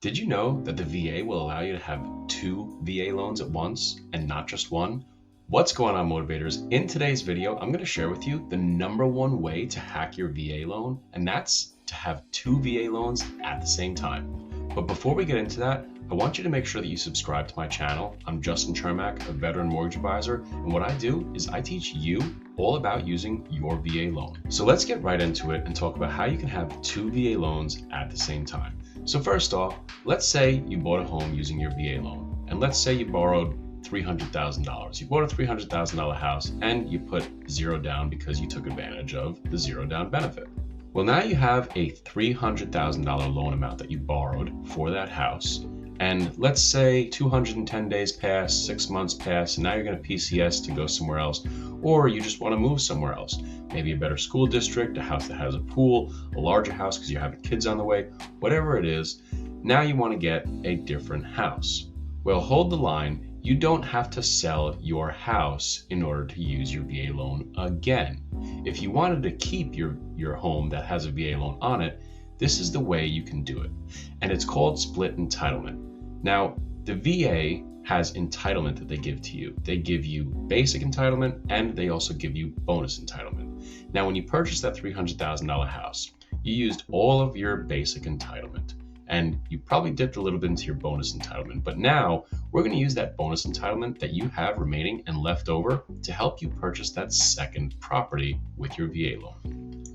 Did you know that the VA will allow you to have 2 VA loans at once and not just one? What's going on, motivators? In today's video, I'm going to share with you the #1 way to hack your VA loan, and that's to have 2 VA loans at the same time. But before we get into that, I want you to make sure that you subscribe to my channel. I'm Chermak, a veteran mortgage advisor, and what I do is I teach you all about using your VA loan. So let's get right into it and talk about how you can have 2 VA loans at the same time. So first off, let's say you bought a home using your VA loan, and let's say you borrowed $300,000. You bought a $300,000 house and you put 0 down because you took advantage of the 0 down benefit. Well, now you have a $300,000 loan amount that you borrowed for that house. And let's say 210 days pass, 6 months pass, and now you're going to PCS to go somewhere else, or you just want to move somewhere else. Maybe a better school district, a house that has a pool, a larger house because you're having kids on the way, whatever it is. Now you want to get a different house. Well, hold the line. You don't have to sell your house in order to use your VA loan again. If you wanted to keep your home that has a VA loan on it, this is the way you can do it. And it's called split entitlement. Now, the VA has entitlement that they give to you. They give you basic entitlement and they also give you bonus entitlement. Now, when you purchased that $300,000 house, you used all of your basic entitlement. And you probably dipped a little bit into your bonus entitlement. But now we're going to use that bonus entitlement that you have remaining and left over to help you purchase that second property with your VA loan.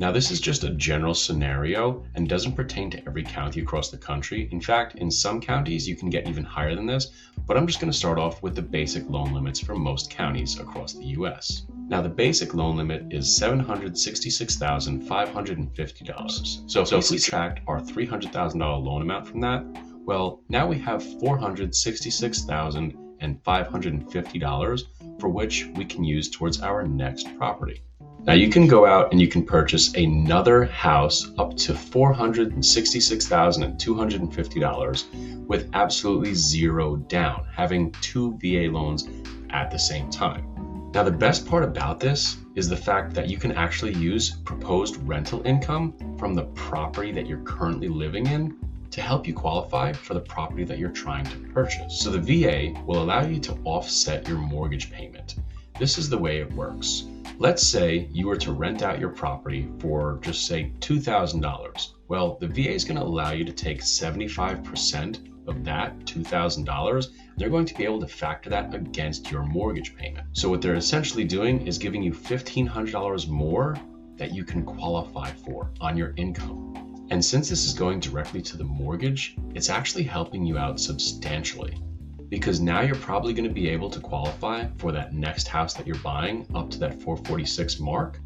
Now, this is just a general scenario and doesn't pertain to every county across the country. In fact, in some counties, you can get even higher than this, but I'm just going to start off with the basic loan limits for most counties across the U.S. Now, the basic loan limit is $766,550. So if we subtract our $300,000 loan amount from that, well, now we have $466,550 for which we can use towards our next property. Now you can go out and you can purchase another house up to $466,250 with absolutely 0 down, having 2 VA loans at the same time. Now the best part about this is the fact that you can actually use proposed rental income from the property that you're currently living in to help you qualify for the property that you're trying to purchase. So the VA will allow you to offset your mortgage payment. This is the way it works. Let's say you were to rent out your property for just say $2,000. Well, the VA is going to allow you to take 75% of that $2,000. They're going to be able to factor that against your mortgage payment. So what they're essentially doing is giving you $1,500 more that you can qualify for on your income. And since this is going directly to the mortgage, it's actually helping you out substantially. Because now you're probably going to be able to qualify for that next house that you're buying up to that 446 mark.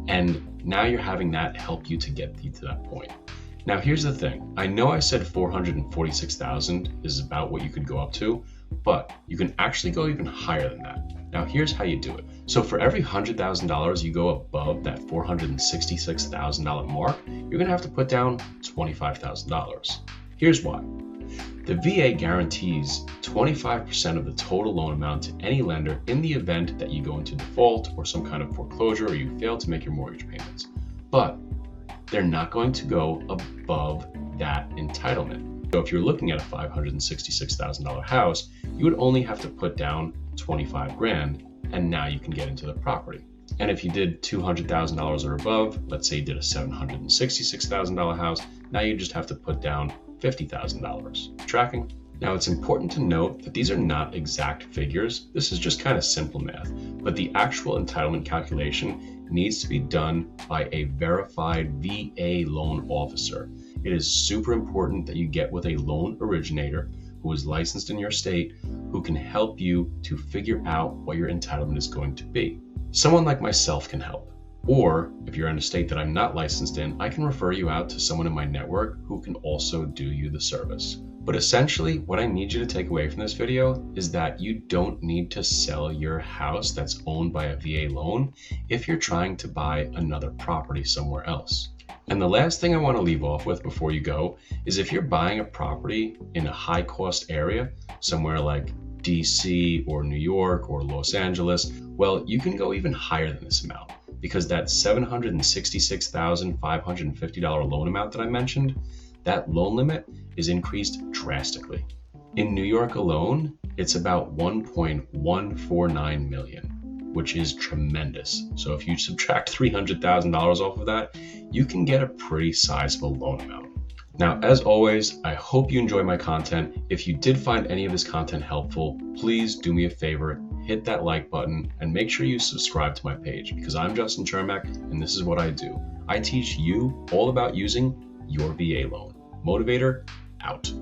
And now you're having that help you to get you to that point. Now, here's the thing. I know I said 446,000 is about what you could go up to, but you can actually go even higher than that. Now, here's how you do it. So for every $100,000 you go above that $466,000 mark, you're going to have to put down $25,000. Here's why. The VA guarantees 25% of the total loan amount to any lender in the event that you go into default or some kind of foreclosure or you fail to make your mortgage payments. But they're not going to go above that entitlement. So if you're looking at a $566,000 house, you would only have to put down $25,000 and now you can get into the property. And if you did $200,000 or above, let's say you did a $766,000 house, now you just have to put down $50,000. Tracking? Now it's important to note that these are not exact figures. This is just kind of simple math, but the actual entitlement calculation needs to be done by a verified VA loan officer. It is super important that you get with a loan originator who is licensed in your state, who can help you to figure out what your entitlement is going to be. Someone like myself can help. Or if you're in a state that I'm not licensed in, I can refer you out to someone in my network who can also do you the service. But essentially, what I need you to take away from this video is that you don't need to sell your house that's owned by a VA loan if you're trying to buy another property somewhere else. And the last thing I want to leave off with before you go is if you're buying a property in a high cost area, somewhere like DC or New York or Los Angeles, well, you can go even higher than this amount. Because that $766,550 loan amount that I mentioned, that loan limit is increased drastically. In New York alone, it's about 1.149 million, which is tremendous. So if you subtract $300,000 off of that, you can get a pretty sizable loan amount. Now, as always, I hope you enjoy my content. If you did find any of this content helpful, please do me a favor, hit that like button, and make sure you subscribe to my page, because I'm Justin Chermak, and this is what I do. I teach you all about using your VA loan. Motivator, out.